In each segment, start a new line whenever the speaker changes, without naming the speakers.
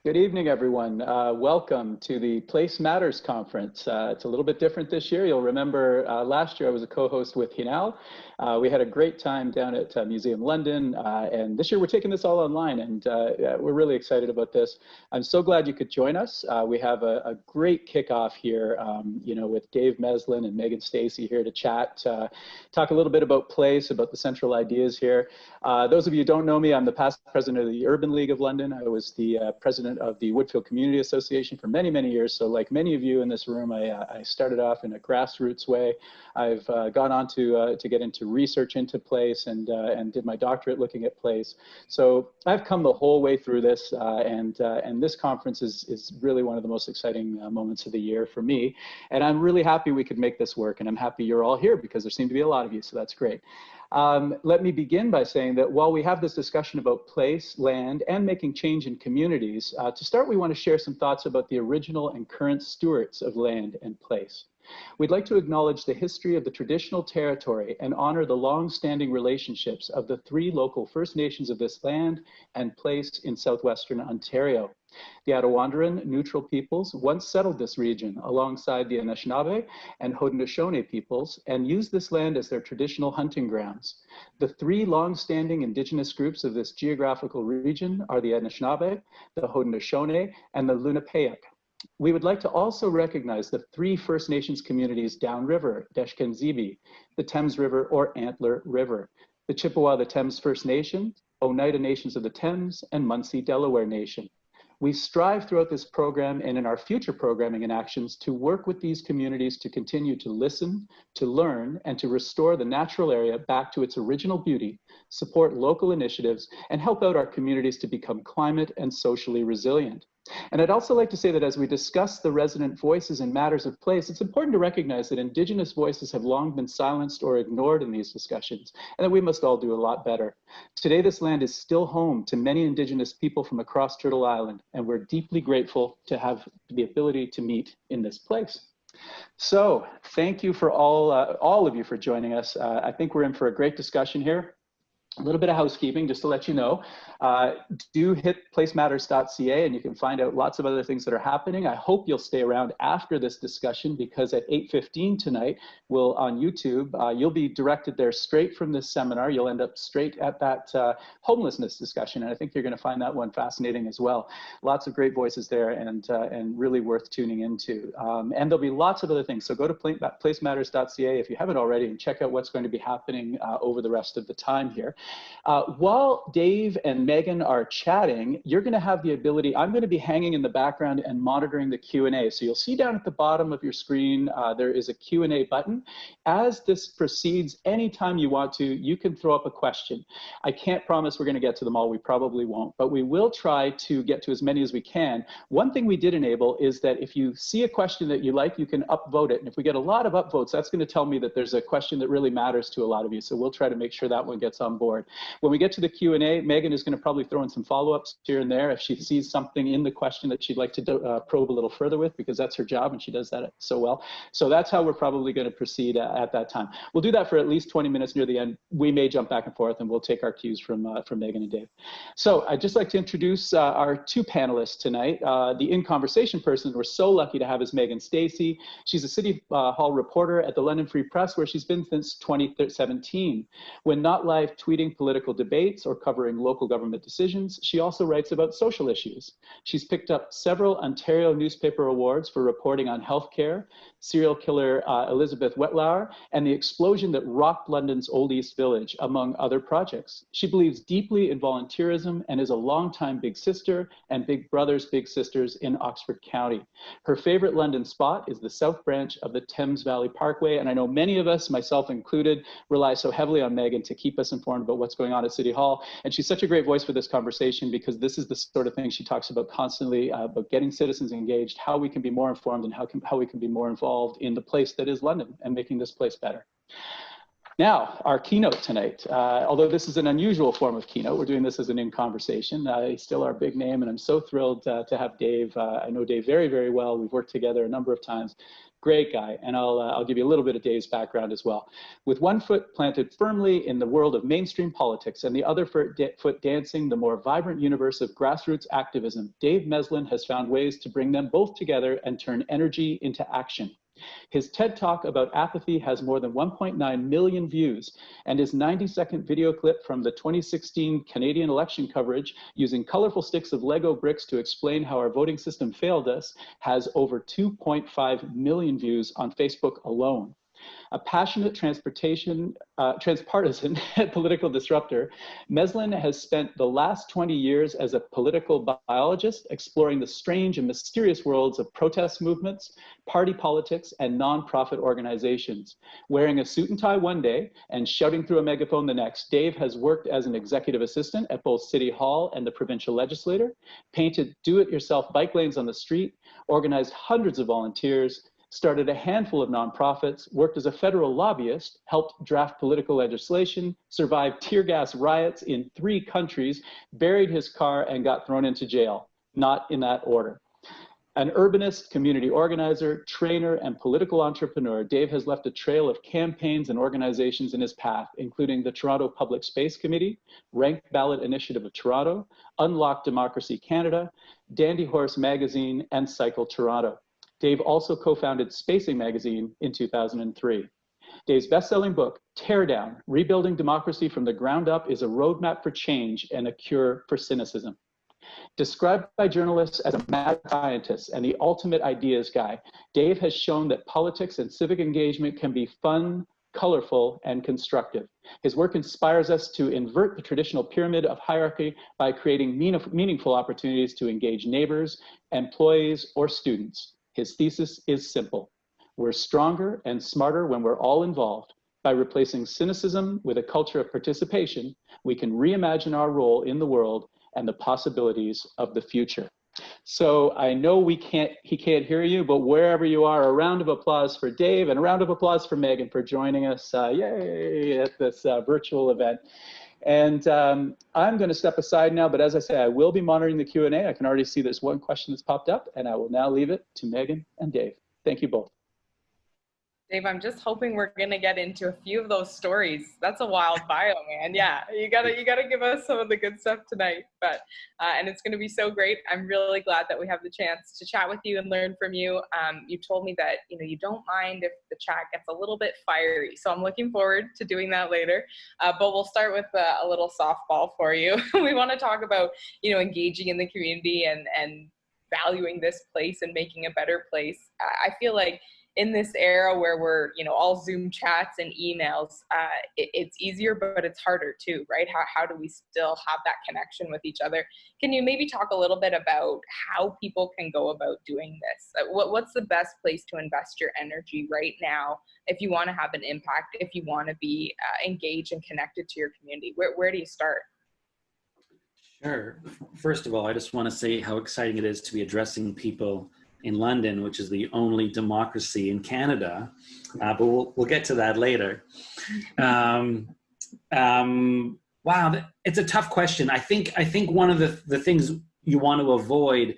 Good evening, everyone. Welcome to the Place Matters Conference. It's a little bit different this year. You'll remember last year I was a co-host with Hinal. We had a great time down at Museum London, and this year we're taking this all online, and we're really excited about this. I'm so glad you could join us. We have a great kickoff here, with Dave Meslin and Megan Stacey here to chat, talk a little bit about Place, about the central ideas here. Those of you who don't know me, I'm the past president of the Urban League of London. I was the president of the Woodfield Community Association for many, many years. So like many of you in this room, I started off in a grassroots way. I've gone on to get into research into Place and did my doctorate looking at Place. So I've come the whole way through this, and this conference is really one of the most exciting moments of the year for me. And I'm really happy we could make this work, and I'm happy you're all here because there seem to be a lot of you, so that's great. Let me begin by saying that while we have this discussion about place, land, and making change in communities, to start, we want to share some thoughts about the original and current stewards of land and place. We'd like to acknowledge the history of the traditional territory and honor the long-standing relationships of the 3 local First Nations of this land and place in southwestern Ontario. The Attawandaron neutral peoples once settled this region alongside the Anishinaabe and Haudenosaunee peoples and used this land as their traditional hunting grounds. The 3 long-standing Indigenous groups of this geographical region are the Anishinaabe, the Haudenosaunee, and the Lenape. We would like to also recognize the 3 First Nations communities downriver, Deshkenzibi, the Thames River or Antler River, the Chippewa the Thames First Nation, Oneida Nations of the Thames, and Munsee Delaware Nation. We strive throughout this program and in our future programming and actions to work with these communities to continue to listen, to learn, and to restore the natural area back to its original beauty, support local initiatives, and help out our communities to become climate and socially resilient. And I'd also like to say that as we discuss the resident voices in matters of place, it's important to recognize that Indigenous voices have long been silenced or ignored in these discussions, and that we must all do a lot better. Today, this land is still home to many Indigenous people from across Turtle Island, and we're deeply grateful to have the ability to meet in this place. So thank you for all of you for joining us. I think we're in for a great discussion here. A little bit of housekeeping, just to let you know, do hit placematters.ca and you can find out lots of other things that are happening. I hope you'll stay around after this discussion because at 8:15 tonight, on YouTube, you'll be directed there straight from this seminar. You'll end up straight at that homelessness discussion, and I think you're going to find that one fascinating as well. Lots of great voices there and really worth tuning into. And there'll be lots of other things, so go to placematters.ca if you haven't already and check out what's going to be happening over the rest of the time here. While Dave and Megan are chatting, you're going to have the ability, I'm going to be hanging in the background and monitoring the Q&A. So you'll see down at the bottom of your screen, there is a Q&A button. As this proceeds, anytime you want to, you can throw up a question. I can't promise we're going to get to them all. We probably won't, but we will try to get to as many as we can. One thing we did enable is that if you see a question that you like, you can upvote it. And if we get a lot of upvotes, that's going to tell me that there's a question that really matters to a lot of you. So we'll try to make sure that one gets on board. When we get to the Q&A, Megan is going to probably throw in some follow-ups here and there if she sees something in the question that she'd like to probe a little further with, because that's her job and she does that so well. So that's how we're probably going to proceed at that time. We'll do that for at least 20 minutes near the end. We may jump back and forth and we'll take our cues from Megan and Dave. So I'd just like to introduce our 2 panelists tonight. The In Conversation person we're so lucky to have is Megan Stacey. She's a City Hall reporter at the London Free Press, where she's been since 2017. When not live tweeting political debates or covering local government decisions, she also writes about social issues. She's picked up several Ontario newspaper awards for reporting on healthcare, serial killer Elizabeth Wetlauer, and the explosion that rocked London's Old East Village, among other projects. She believes deeply in volunteerism and is a longtime Big Sister and Big Brothers Big Sisters in Oxford County. Her favorite London spot is the South Branch of the Thames Valley Parkway, and I know many of us, myself included, rely so heavily on Megan to keep us informed about what's going on at City Hall. And she's such a great voice for this conversation because this is the sort of thing she talks about constantly, about getting citizens engaged, how we can be more informed and how we can be more involved in the place that is London and making this place better. Now, our keynote tonight, although this is an unusual form of keynote, we're doing this as an in-conversation. He's still our big name, and I'm so thrilled to have Dave. I know Dave very, very well. We've worked together a number of times. Great guy, and I'll give you a little bit of Dave's background as well. With one foot planted firmly in the world of mainstream politics and the other foot dancing the more vibrant universe of grassroots activism, Dave Meslin has found ways to bring them both together and turn energy into action. His TED Talk about apathy has more than 1.9 million views, and his 90-second video clip from the 2016 Canadian election coverage using colorful sticks of Lego bricks to explain how our voting system failed us has over 2.5 million views on Facebook alone. A passionate transpartisan political disruptor, Meslin has spent the last 20 years as a political biologist exploring the strange and mysterious worlds of protest movements, party politics, and nonprofit organizations. Wearing a suit and tie one day and shouting through a megaphone the next, Dave has worked as an executive assistant at both City Hall and the provincial legislature, painted do-it-yourself bike lanes on the street, organized hundreds of volunteers, started a handful of nonprofits, worked as a federal lobbyist, helped draft political legislation, survived tear gas riots in 3 countries, buried his car, and got thrown into jail. Not in that order. An urbanist, community organizer, trainer, and political entrepreneur, Dave has left a trail of campaigns and organizations in his path, including the Toronto Public Space Committee, Ranked Ballot Initiative of Toronto, Unlock Democracy Canada, Dandy Horse Magazine, and Cycle Toronto. Dave also co-founded Spacing Magazine in 2003. Dave's best-selling book, Tear Down: Rebuilding Democracy from the Ground Up, is a roadmap for change and a cure for cynicism. Described by journalists as a mad scientist and the ultimate ideas guy, Dave has shown that politics and civic engagement can be fun, colorful, and constructive. His work inspires us to invert the traditional pyramid of hierarchy by creating meaningful opportunities to engage neighbors, employees, or students. His thesis is simple. We're stronger and smarter when we're all involved. By replacing cynicism with a culture of participation, we can reimagine our role in the world and the possibilities of the future. So I know he can't hear you, but wherever you are, a round of applause for Dave and a round of applause for Megan for joining us, yay, at this virtual event. And I'm going to step aside now, but as I say, I will be monitoring the Q&A. I can already see there's one question that's popped up, and I will now leave it to Megan and Dave. Thank you both.
Dave, I'm just hoping we're going to get into a few of those stories. That's a wild bio, man. Yeah, you gotta give us some of the good stuff tonight. But and it's going to be so great. I'm really glad that we have the chance to chat with you and learn from you. You told me that you don't mind if the chat gets a little bit fiery, so I'm looking forward to doing that later. But we'll start with a little softball for you. We want to talk about engaging in the community and valuing this place and making a better place. I feel like in this era where we're, all Zoom chats and emails, it's easier, but it's harder too, right? How do we still have that connection with each other? Can you maybe talk a little bit about how people can go about doing this? What's the best place to invest your energy right now if you want to have an impact, if you want to be engaged and connected to your community? Where do you start?
Sure. First of all, I just want to say how exciting it is to be addressing people in London, which is the only democracy in Canada, but we'll get to that later. Wow, it's a tough question. I think one of the things you want to avoid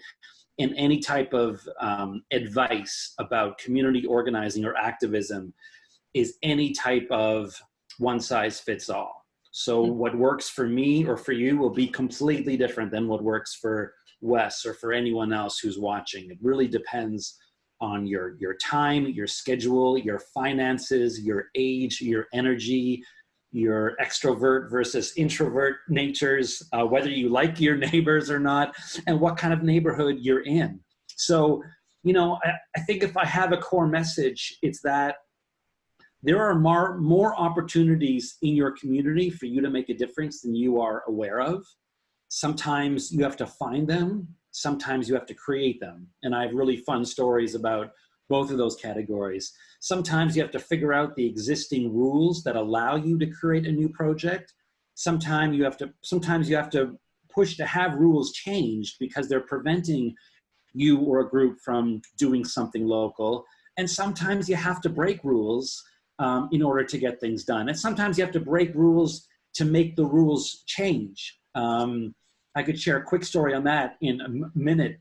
in any type of advice about community organizing or activism is any type of one size fits all. So what works for me or for you will be completely different than what works for Wes or for anyone else who's watching. It really depends on your time, your schedule, your finances, your age, your energy, your extrovert versus introvert natures, whether you like your neighbors or not, and what kind of neighborhood you're in. So, I think if I have a core message, it's that there are more opportunities in your community for you to make a difference than you are aware of. Sometimes you have to find them. Sometimes you have to create them. And I have really fun stories about both of those categories. Sometimes you have to figure out the existing rules that allow you to create a new project. Sometimes you have to push to have rules changed because they're preventing you or a group from doing something local. And sometimes you have to break rules in order to get things done. And sometimes you have to break rules to make the rules change. I could share a quick story on that in a minute.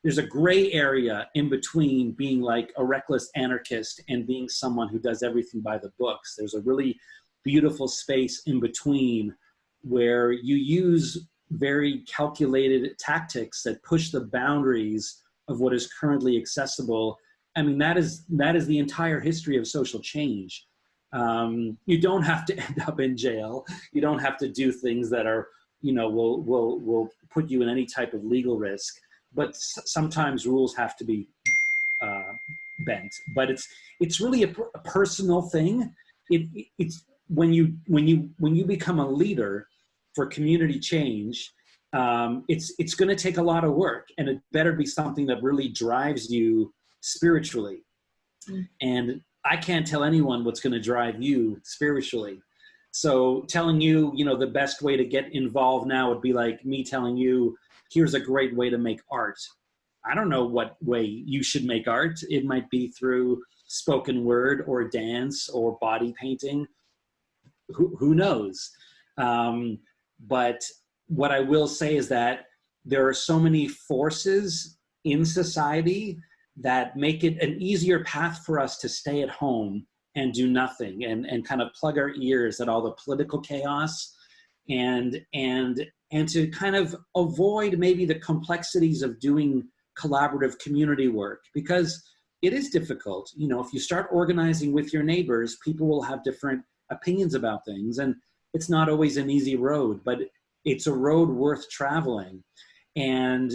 There's a gray area in between being like a reckless anarchist and being someone who does everything by the books. There's a really beautiful space in between where you use very calculated tactics that push the boundaries of what is currently accessible. I mean, that is the entire history of social change. You don't have to end up in jail. You don't have to do things that are, will put you in any type of legal risk. But sometimes rules have to be bent. But it's really a personal thing. It's when you become a leader for community change, it's going to take a lot of work, and it better be something that really drives you spiritually. And I can't tell anyone what's going to drive you spiritually. So telling you, the best way to get involved now would be like me telling you, here's a great way to make art. I don't know what way you should make art. It might be through spoken word or dance or body painting. Who knows? But what I will say is that there are so many forces in society that make it an easier path for us to stay at home and do nothing and kind of plug our ears at all the political chaos and to kind of avoid maybe the complexities of doing collaborative community work, because it is difficult. If you start organizing with your neighbors, people will have different opinions about things, and it's not always an easy road, but it's a road worth traveling. And,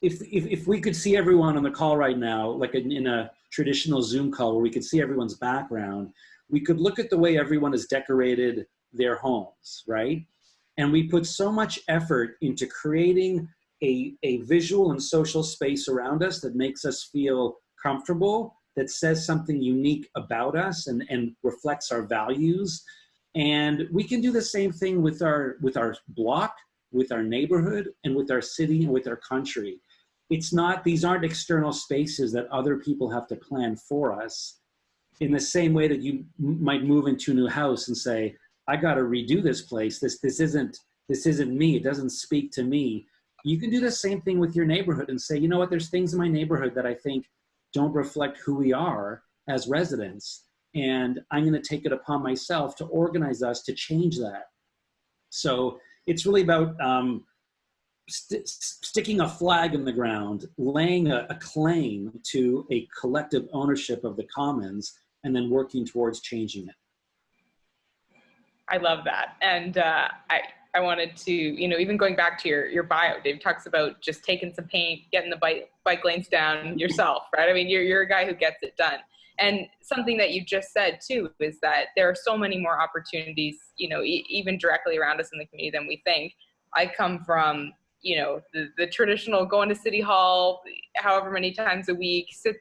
if we could see everyone on the call right now, like in a traditional Zoom call where we could see everyone's background, we could look at the way everyone has decorated their homes, right? And we put so much effort into creating a visual and social space around us that makes us feel comfortable, that says something unique about us and reflects our values. And we can do the same thing with our block, with our neighborhood, and with our city and with our country. These aren't external spaces that other people have to plan for us. In the same way that you might move into a new house and say, I got to redo this place. This isn't me. It doesn't speak to me. You can do the same thing with your neighborhood and say, you know what, there's things in my neighborhood that I think don't reflect who we are as residents. And I'm going to take it upon myself to organize us to change that. So it's really about sticking a flag in the ground, laying a claim to a collective ownership of the commons, and then working towards changing it.
I love that. And I wanted to, even going back to your bio, Dave talks about just taking some paint, getting the bike lanes down yourself, right? I mean, you're a guy who gets it done. And something that you just said too, is that there are so many more opportunities, even directly around us in the community than we think. I come from, the traditional going to City Hall, however many times a week, sit,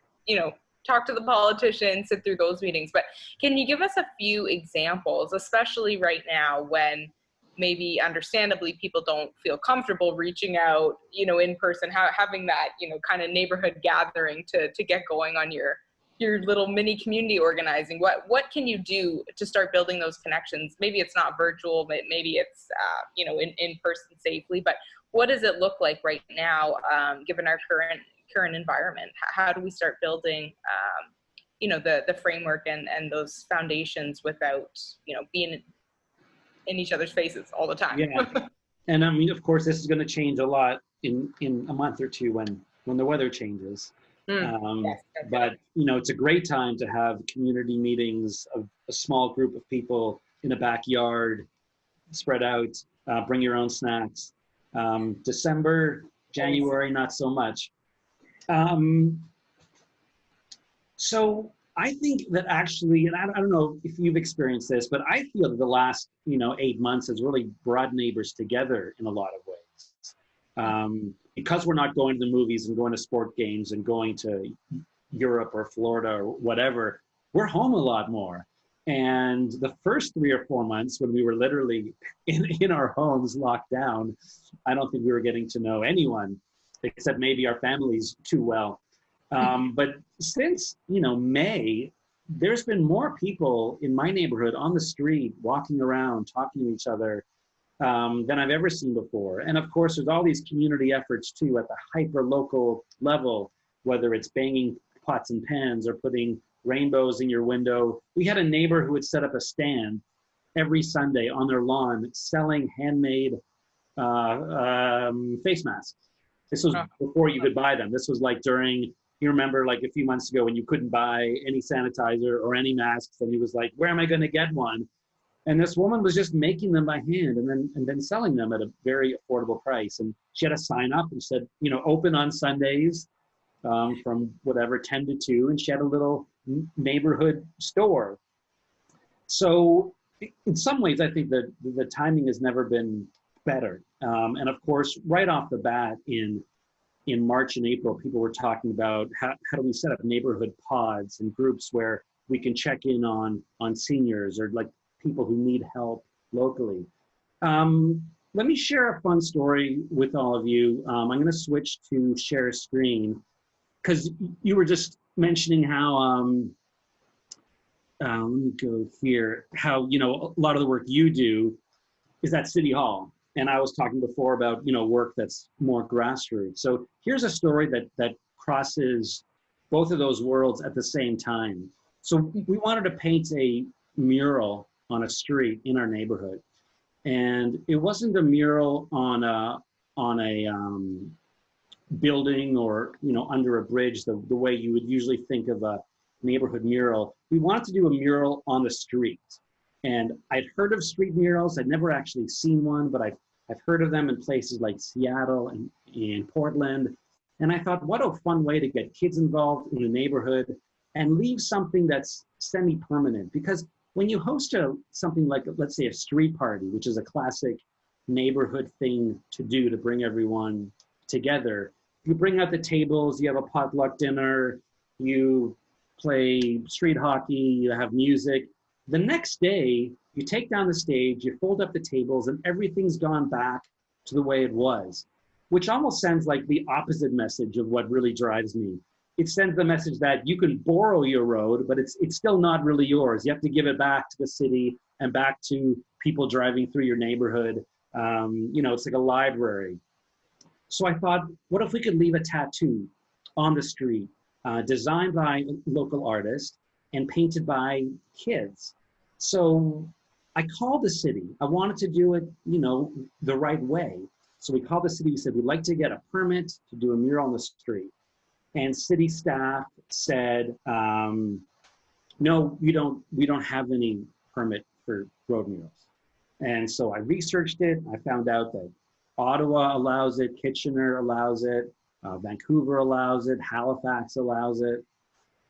talk to the politicians, sit through those meetings. But can you give us a few examples, especially right now when maybe understandably people don't feel comfortable reaching out, in person, having that, kind of neighborhood gathering to get going on your little mini community organizing? What can you do to start building those connections? Maybe it's not virtual, but maybe it's, in person safely, but what does it look like right now, given our current environment? How do we start building, the framework and those foundations without, being in each other's faces all the time?
Yeah. And I mean, of course, this is going to change a lot in a month or two when the weather changes.
Yes,
but it's a great time to have community meetings of a small group of people in a backyard, spread out, bring your own snacks. December, January, not so much. So I think that actually, and I don't know if you've experienced this, but I feel that the last 8 months has really brought neighbors together in a lot of ways. Because we're not going to the movies and going to sport games and going to Europe or Florida or whatever, we're home a lot more. And the first 3 or 4 months when we were literally in our homes locked down, I don't think we were getting to know anyone except maybe our families too well. But since, May, there's been more people in my neighborhood on the street, walking around, talking to each other, than I've ever seen before. And of course, there's all these community efforts too at the hyper local level, whether it's banging pots and pans or putting rainbows in your window. We had a neighbor who would set up a stand every Sunday on their lawn selling handmade face masks. This was before you could buy them. This was like during, you remember like a few months ago when you couldn't buy any sanitizer or any masks, and he was like, where am I going to get one? And this woman was just making them by hand and then selling them at a very affordable price. And she had a sign up and said, open on Sundays from whatever 10 to 2, and she had a little neighborhood store. So in some ways, I think that the timing has never been better. And of course, right off the bat in March and April, people were talking about how do we set up neighborhood pods and groups where we can check in on seniors or like people who need help locally. Let me share a fun story with all of you. I'm going to switch to share screen because you were just mentioning how, let me go here, how, a lot of the work you do is at City Hall. And I was talking before about, work that's more grassroots. So here's a story that crosses both of those worlds at the same time. So we wanted to paint a mural on a street in our neighborhood. And it wasn't a mural on a building or, under a bridge, the way you would usually think of a neighborhood mural. We wanted to do a mural on the street. And I'd heard of street murals. I'd never actually seen one, but I've heard of them in places like Seattle and in Portland. And I thought, what a fun way to get kids involved in the neighborhood and leave something that's semi-permanent. Because when you host something like, let's say, a street party, which is a classic neighborhood thing to do to bring everyone together, you bring out the tables, you have a potluck dinner, you play street hockey, you have music. The next day, you take down the stage, you fold up the tables, and everything's gone back to the way it was, which almost sends like the opposite message of what really drives me. It sends the message that you can borrow your road, but it's still not really yours. You have to give it back to the city and back to people driving through your neighborhood. It's like a library. So I thought, what if we could leave a tattoo on the street, designed by a local artist and painted by kids? So I called the city. I wanted to do it, the right way. So we called the city, we said, we'd like to get a permit to do a mural on the street. And city staff said, no, we don't have any permit for road murals. And so I researched it. I found out that Ottawa allows it, Kitchener allows it, Vancouver allows it, Halifax allows it.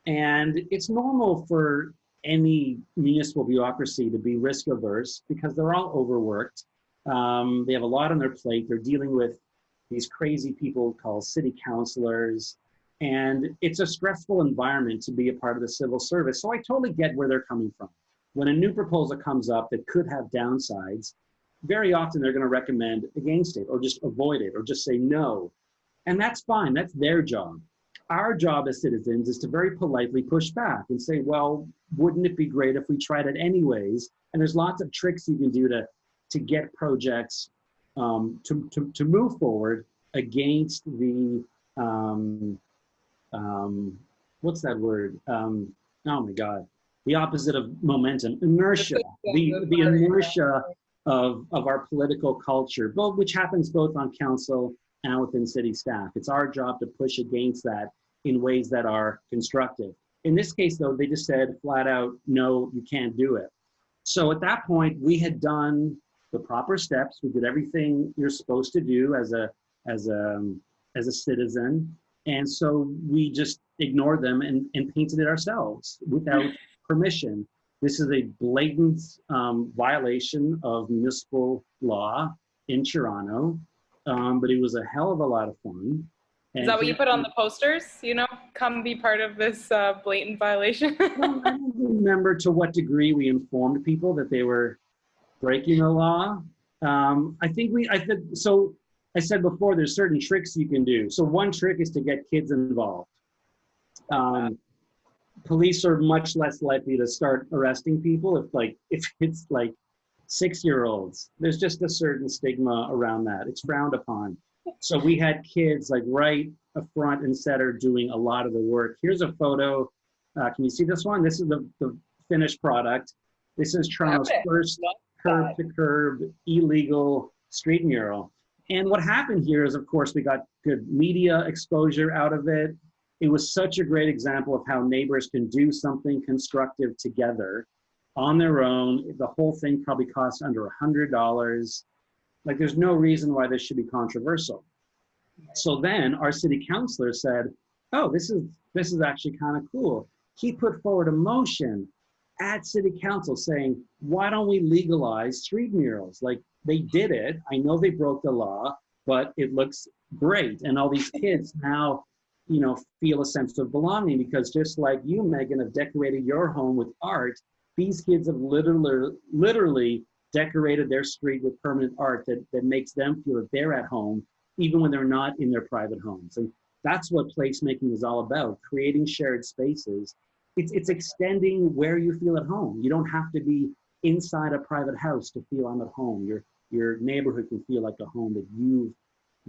And it's normal for any municipal bureaucracy to be risk averse because they're all overworked. They have a lot on their plate. They're dealing with these crazy people called city councilors. And it's a stressful environment to be a part of the civil service. So I totally get where they're coming from. When a new proposal comes up that could have downsides, very often they're going to recommend against it or just avoid it or just say no. And that's fine. That's their job. Our job as citizens is to very politely push back and say, well, wouldn't it be great if we tried it anyways? And there's lots of tricks you can do to get projects to move forward against the, what's that word? Oh my God. The opposite of momentum, inertia, the inertia of our political culture, which happens both on council and within city staff. It's our job to push against that in ways that are constructive. In this case, though, they just said flat out, no, you can't do it. So at that point, we had done the proper steps. We did everything you're supposed to do as a citizen. And so we just ignored them and painted it ourselves without permission. This is a blatant violation of municipal law in Toronto, but it was a hell of a lot of fun. And
is that what you put on the posters? Come be part of this blatant violation?
I don't remember to what degree we informed people that they were breaking the law. I said before, there's certain tricks you can do. So one trick is to get kids involved. Police are much less likely to start arresting people if it's like 6-year-olds. There's just a certain stigma around that. It's frowned upon. So we had kids like right up front and center doing a lot of the work. Here's a photo. Can you see this one? This is the finished product. This is Toronto's first curb-to-curb illegal street mural. And what happened here is, of course, we got good media exposure out of it. It was such a great example of how neighbors can do something constructive together on their own. The whole thing probably cost under $100. Like, there's no reason why this should be controversial. So then our city councilor said, oh, this is actually kind of cool. He put forward a motion at city council saying, why don't we legalize street murals? Like, they did it. I know they broke the law, but it looks great. And all these kids now, you know, feel a sense of belonging, because just like you, Megan, have decorated your home with art, these kids have literally decorated their street with permanent art that makes them feel that they're at home, even when they're not in their private homes. And that's what placemaking is all about, creating shared spaces. It's extending where you feel at home. You don't have to be inside a private house to feel I'm at home. Your neighborhood can feel like a home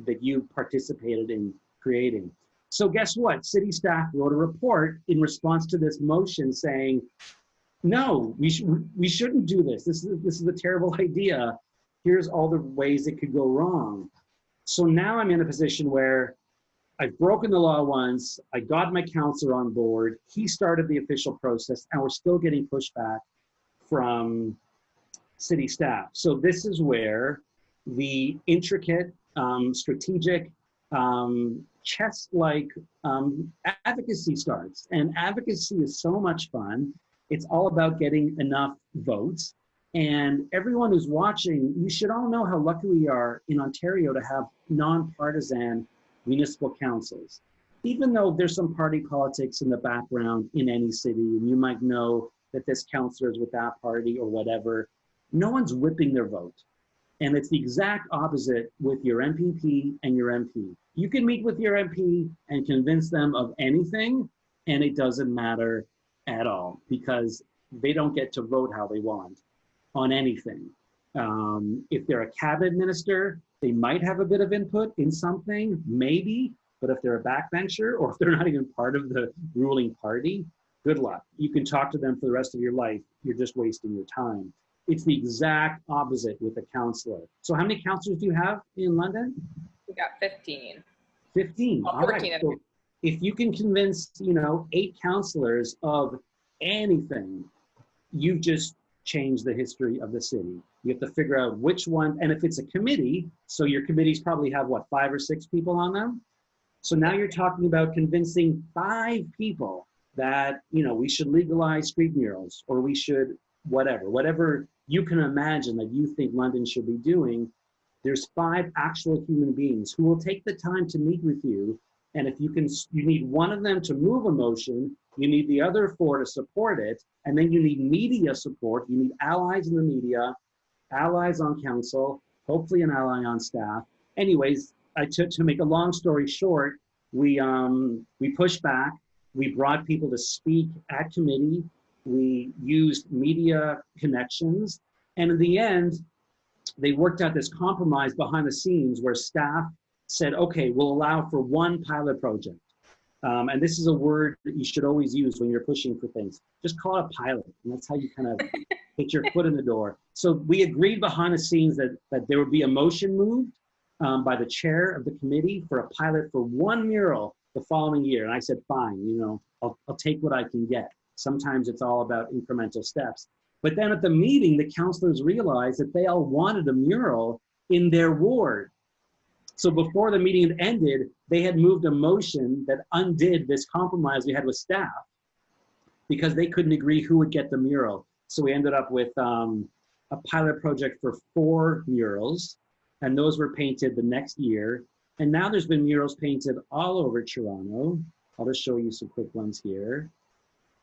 that you've participated in creating. So guess what? City staff wrote a report in response to this motion saying, no, we shouldn't do this. This is a terrible idea. Here's all the ways it could go wrong. So now I'm in a position where I've broken the law once. I got my counselor on board. He started the official process, and we're still getting pushback from city staff. So this is where the intricate, strategic, chess-like advocacy starts. And advocacy is so much fun. It's all about getting enough votes. And everyone who's watching, you should all know how lucky we are in Ontario to have nonpartisan municipal councils. Even though there's some party politics in the background in any city, and you might know that this councillor is with that party or whatever, no one's whipping their vote. And it's the exact opposite with your MPP and your MP. You can meet with your MP and convince them of anything, and it doesn't matter at all, because they don't get to vote how they want on anything. If they're a cabinet minister, they might have a bit of input in something, maybe, but if they're a backbencher or if they're not even part of the ruling party, good luck. You can talk to them for the rest of your life. You're just wasting your time. It's the exact opposite with a councillor. So how many councillors do you have in London?
We got 15.
15,
oh,
all
14
right. So if you can convince, 8 councillors of anything, you've just changed the history of the city. You have to figure out which one, and if it's a committee, so your committees probably have, 5 or 6 people on them? So now you're talking about convincing 5 people that, we should legalize street murals, or we should whatever you can imagine that you think London should be doing. There's 5 actual human beings who will take the time to meet with you. And if you need one of them to move a motion, you need the other 4 to support it. And then you need media support. You need allies in the media, allies on council, hopefully an ally on staff. Anyways, to make a long story short, we pushed back. We brought people to speak at committee. We used media connections. And in the end, they worked out this compromise behind the scenes where staff said, okay, we'll allow for 1 pilot project. And this is a word that you should always use when you're pushing for things. Just call it a pilot. And that's how you kind of get your foot in the door. So we agreed behind the scenes that there would be a motion moved by the chair of the committee for a pilot for 1 mural the following year. And I said, fine, I'll take what I can get. Sometimes it's all about incremental steps. But then at the meeting, the councillors realized that they all wanted a mural in their ward. So before the meeting had ended, they had moved a motion that undid this compromise we had with staff because they couldn't agree who would get the mural. So we ended up with a pilot project for 4 murals, and those were painted the next year. And now there's been murals painted all over Toronto. I'll just show you some quick ones here.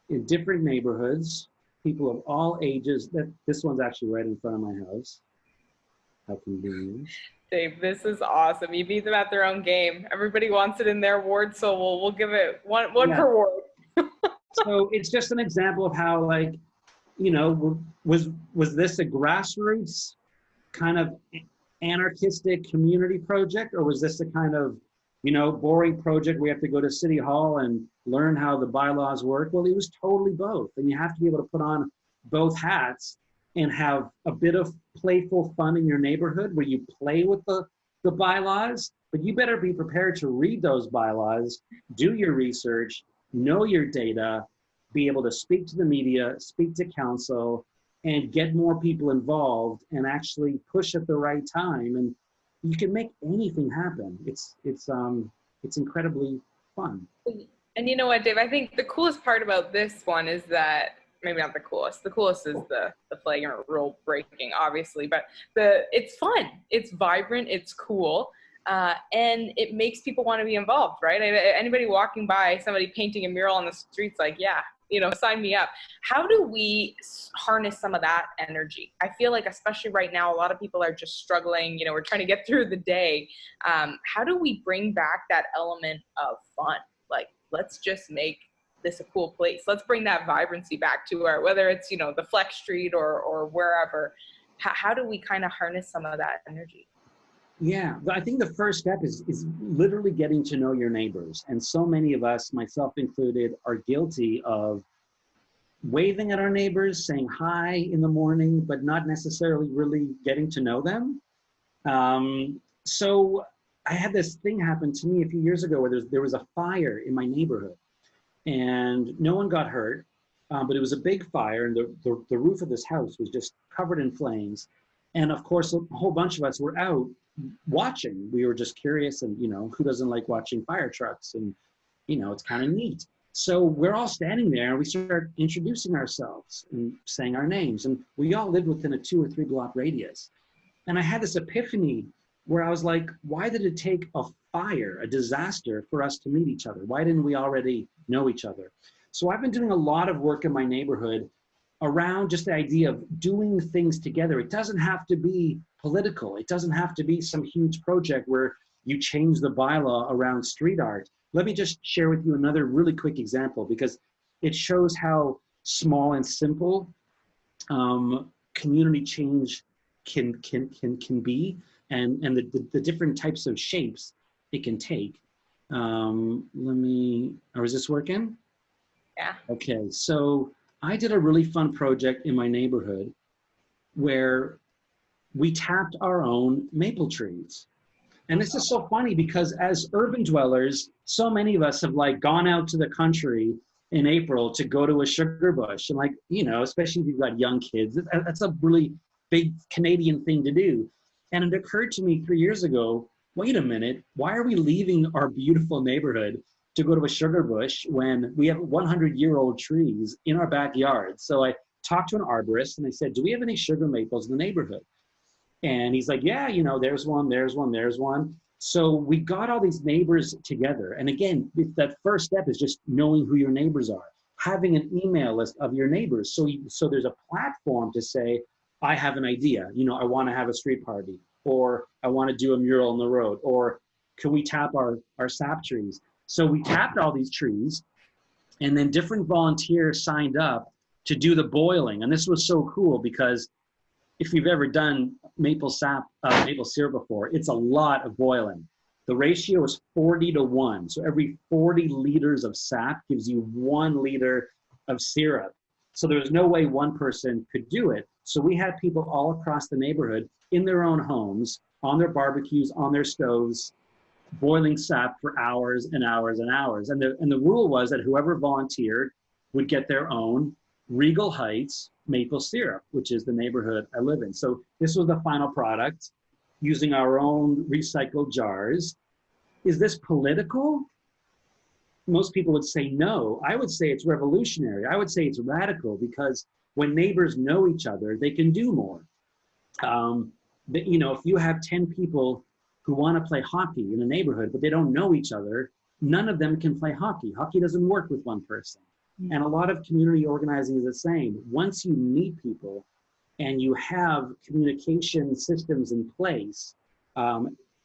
In different neighborhoods, people of all ages. This one's actually right in front of my house. How convenient.
Dave, this is awesome. You beat them at their own game. Everybody wants it in their ward, so we'll give it one per ward.
So it's just an example of how, like, you know, was this a grassroots kind of anarchistic community project, or was this a kind of, you know, boring project we have to go to City Hall and learn how the bylaws work? Well, it was totally both. And you have to be able to put on both hats and have a bit of playful fun in your neighborhood where you play with the bylaws, but you better be prepared to read those bylaws, do your research, know your data, be able to speak to the media, speak to council, and get more people involved and actually push at the right time. And you can make anything happen. It's incredibly fun.
And you know what, Dave, I think the coolest part about this one is that, maybe not the coolest is the flagrant rule breaking, obviously, but it's fun, it's vibrant, it's cool, and it makes people want to be involved, right? Anybody walking by, somebody painting a mural on the streets, like, yeah, you know, sign me up. How do we harness some of that energy? I feel like, especially right now, a lot of people are just struggling, you know, we're trying to get through the day. How do we bring back that element of fun? Like, let's just make this a cool place. Let's bring that vibrancy back to our, whether it's, you know, the Flex Street or wherever. How do we kind of harness some of that energy?
Yeah, I think the first step is literally getting to know your neighbors. And so many of us, myself included, are guilty of waving at our neighbors, saying hi in the morning, but not necessarily really getting to know them. So I had this thing happen to me a few years ago where there was a fire in my neighborhood. And no one got hurt, but it was a big fire, and the roof of this house was just covered in flames. And of course, a whole bunch of us were out watching. We were just curious, and, you know, who doesn't like watching fire trucks? And, you know, it's kind of neat. So we're all standing there, and we start introducing ourselves and saying our names. And we all lived within a 2 or 3 block radius. And I had this epiphany where I was like, why did it take a fire, a disaster, for us to meet each other? Why didn't we already know each other? So I've been doing a lot of work in my neighborhood around just the idea of doing things together. It doesn't have to be political. It doesn't have to be some huge project where you change the bylaw around street art. Let me just share with you another really quick example, because it shows how small and simple community change can be, and the different types of shapes it can take. Is this working?
Yeah.
Okay, so I did a really fun project in my neighborhood where we tapped our own maple trees. And this is so funny because as urban dwellers, so many of us have like gone out to the country in April to go to a sugar bush. And like, you know, especially if you've got young kids, that's a really big Canadian thing to do. And it occurred to me 3 years ago, wait a minute, why are we leaving our beautiful neighborhood to go to a sugar bush when we have 100-year-old trees in our backyard? So I talked to an arborist and I said, do we have any sugar maples in the neighborhood? And he's like, yeah, you know, there's one, there's one, there's one. So we got all these neighbors together. And again, that first step is just knowing who your neighbors are, having an email list of your neighbors. So there's a platform to say, I have an idea, you know, I want to have a street party, or I want to do a mural on the road, or can we tap our sap trees? So we tapped all these trees, and then different volunteers signed up to do the boiling. And this was so cool because if you've ever done maple syrup before, it's a lot of boiling. The ratio is 40-1. So every 40 liters of sap gives you 1 liter of syrup. So there was no way one person could do it. So we had people all across the neighborhood in their own homes, on their barbecues, on their stoves, boiling sap for hours and hours and hours. And the rule was that whoever volunteered would get their own Regal Heights maple syrup, which is the neighborhood I live in. So this was the final product using our own recycled jars. Is this political? Most people would say no. I would say it's revolutionary. I would say it's radical, because when neighbors know each other, they can do more. You know, if you have 10 people who want to play hockey in a neighborhood, but they don't know each other, none of them can play hockey. Hockey doesn't work with one person. And a lot of community organizing is the same. Once you meet people and you have communication systems in place,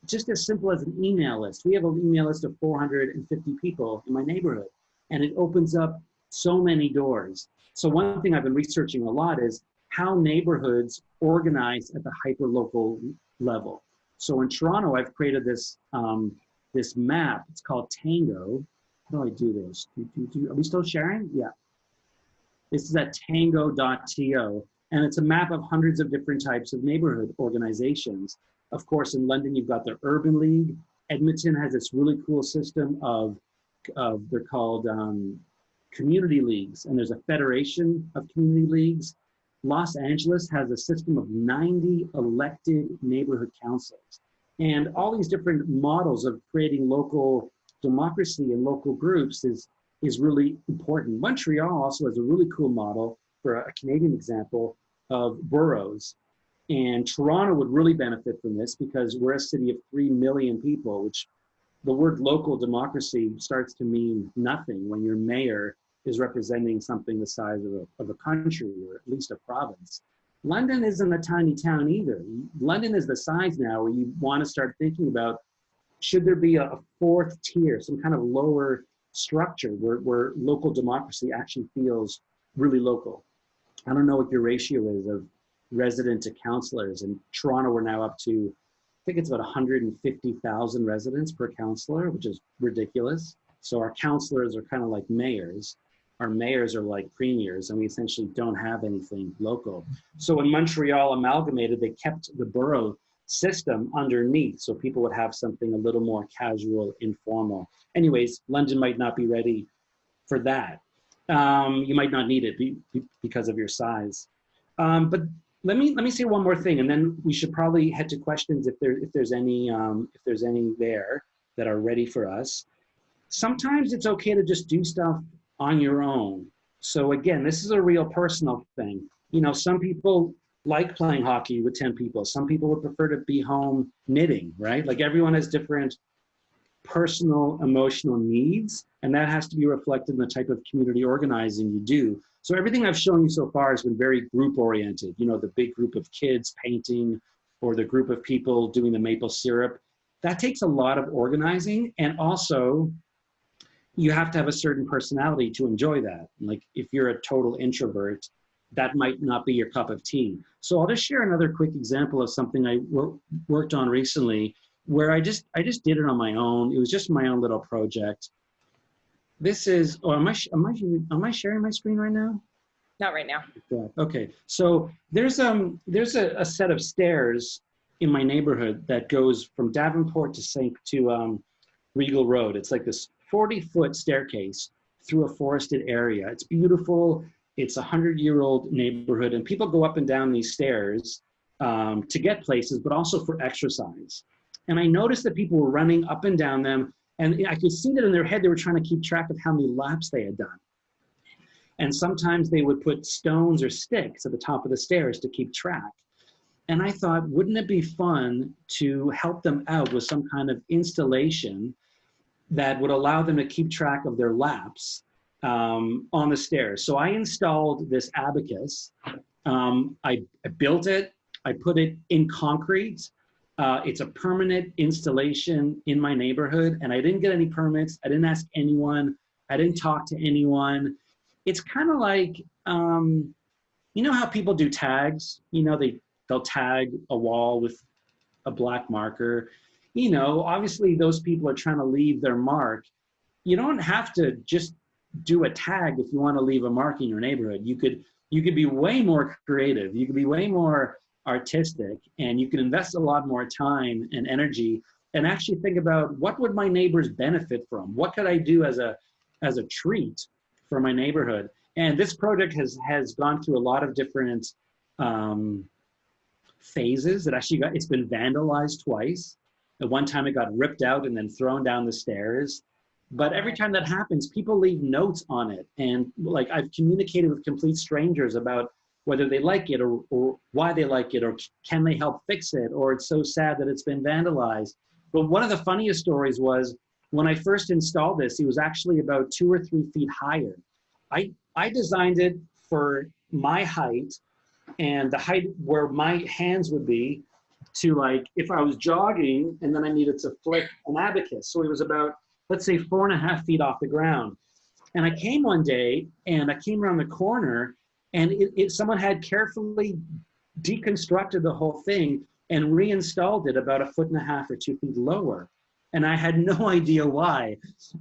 just as simple as an email list. We have an email list of 450 people in my neighborhood. and it opens up so many doors. So one thing I've been researching a lot is how neighborhoods organize at the hyper-local level. So in Toronto, I've created this, this map. It's called Tango. How do I do this? Are we still sharing? Yeah. This is at tango.to, and it's a map of hundreds of different types of neighborhood organizations. Of course, in London, you've got the Urban League. Edmonton has this really cool system of they're called community leagues, and there's a federation of community leagues. Los Angeles has a system of 90 elected neighborhood councils. And all these different models of creating local democracy and local groups is really important. Montreal also has a really cool model, for a Canadian example, of boroughs. And Toronto would really benefit from this because we're a city of 3 million people, which the word local democracy starts to mean nothing when your mayor is representing something the size of a country, or at least a province. London isn't a tiny town either. London is the size now where you want to start thinking about, should there be a fourth tier, some kind of lower structure where local democracy actually feels really local. I don't know what your ratio is of resident to councillors. In Toronto, we're now up to, I think it's about 150,000 residents per councillor, which is ridiculous. So our councillors are kind of like mayors. Our mayors are like premiers, and we essentially don't have anything local. So when Montreal amalgamated, they kept the borough system underneath, so people would have something a little more casual, informal. Anyways, London might not be ready for that. You might not need it because of your size. But let me say one more thing, and then we should probably head to questions if there's any there that are ready for us. Sometimes it's okay to just do stuff on your own. So again, this is a real personal thing. You know, some people like playing hockey with 10 people. Some people would prefer to be home knitting, right? Like everyone has different personal, emotional needs, and that has to be reflected in the type of community organizing you do. So everything I've shown you so far has been very group oriented. You know, the big group of kids painting, or the group of people doing the maple syrup. That takes a lot of organizing, and also you have to have a certain personality to enjoy that. Like if you're a total introvert, that might not be your cup of tea. So I'll just share another quick example of something I worked on recently, where I just did it on my own. It was just my own little project. This is, oh, am I sharing my screen right now?
Not right now.
Okay, so there's a set of stairs in my neighborhood that goes from Davenport to Regal Road. It's like this 40-foot staircase through a forested area. It's beautiful. It's a 100-year-old neighborhood, and people go up and down these stairs to get places, but also for exercise. And I noticed that people were running up and down them, and I could see that in their head they were trying to keep track of how many laps they had done. And sometimes they would put stones or sticks at the top of the stairs to keep track. And I thought, wouldn't it be fun to help them out with some kind of installation that would allow them to keep track of their laps on the stairs? So I installed this abacus. I built it. I put it in concrete. It's a permanent installation in my neighborhood, and I didn't get any permits. I didn't ask anyone. I didn't talk to anyone. It's kind of like, you know how people do tags? You know, they'll tag a wall with a black marker. You know, obviously those people are trying to leave their mark. You don't have to just do a tag if you want to leave a mark in your neighborhood. You could be way more creative. You could be way more artistic, and you can invest a lot more time and energy and actually think about, what would my neighbors benefit from? What could I do as a treat for my neighborhood? And this project has gone through a lot of different phases. It's been vandalized twice. At one time it got ripped out and then thrown down the stairs. But every time that happens, people leave notes on it. And like, I've communicated with complete strangers about whether they like it or why they like it, or can they help fix it, or it's so sad that it's been vandalized. But one of the funniest stories was when I first installed this, it was actually about 2 or 3 feet higher. I designed it for my height and the height where my hands would be, to like, if I was jogging and then I needed to flick an abacus. So it was about, let's say, 4.5 feet off the ground. And I came one day, and I came around the corner, and someone had carefully deconstructed the whole thing and reinstalled it about 1.5 or 2 feet lower. And I had no idea why.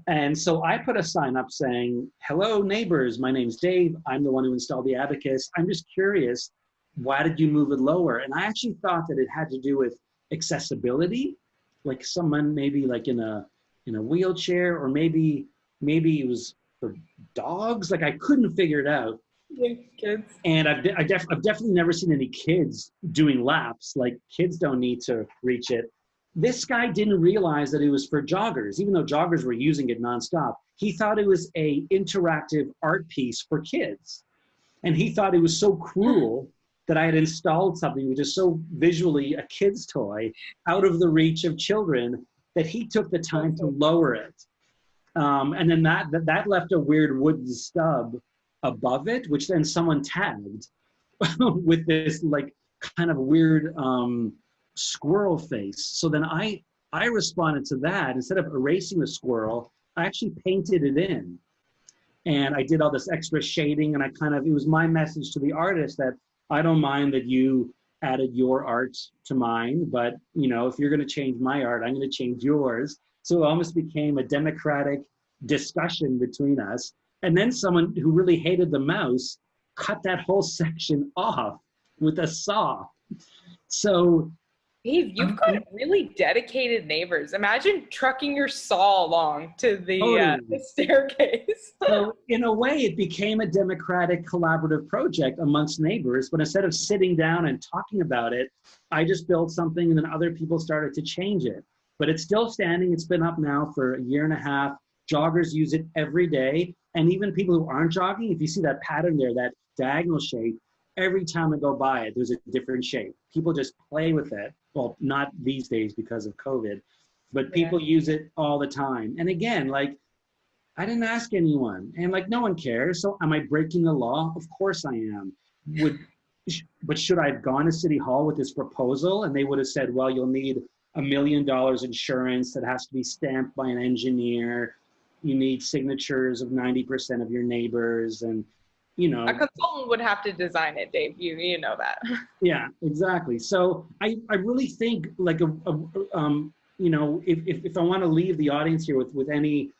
And so I put a sign up saying, hello, neighbors, my name's Dave. I'm the one who installed the abacus. I'm just curious, why did you move it lower? And I actually thought that it had to do with accessibility, like someone maybe like in a wheelchair, or maybe it was for dogs. Like I couldn't figure it out.
Yeah, kids.
And I've definitely never seen any kids doing laps. Like kids don't need to reach it. This guy didn't realize that it was for joggers, even though joggers were using it nonstop. He thought it was a interactive art piece for kids. And he thought it was so cruel that I had installed something which is so visually a kid's toy out of the reach of children that he took the time to lower it. And then that left a weird wooden stub above it, which then someone tagged with this like kind of weird squirrel face. So then I responded to that. Instead of erasing the squirrel, I actually painted it in. And I did all this extra shading, and it was my message to the artist that I don't mind that you added your art to mine, but if you're going to change my art, I'm going to change yours. So it almost became a democratic discussion between us. And then someone who really hated the mouse cut that whole section off with a saw. So
Dave, you've got really dedicated neighbors. Imagine trucking your saw along to the staircase.
So in a way, it became a democratic collaborative project amongst neighbors. But instead of sitting down and talking about it, I just built something, and then other people started to change it. But it's still standing. It's been up now for 1.5 years. Joggers use it every day. And even people who aren't jogging, if you see that pattern there, that diagonal shape, every time I go by it, there's a different shape. People just play with it. Well, not these days because of COVID, but people use it all the time. And again, like, I didn't ask anyone, and like, no one cares. So am I breaking the law? Of course I am. But should I have gone to City Hall with this proposal, and they would have said, well, you'll need $1 million insurance that has to be stamped by an engineer. You need signatures of 90% of your neighbors, and
a consultant would have to design it, Dave. You know that.
Yeah, exactly. So I really think like if I want to leave the audience here with any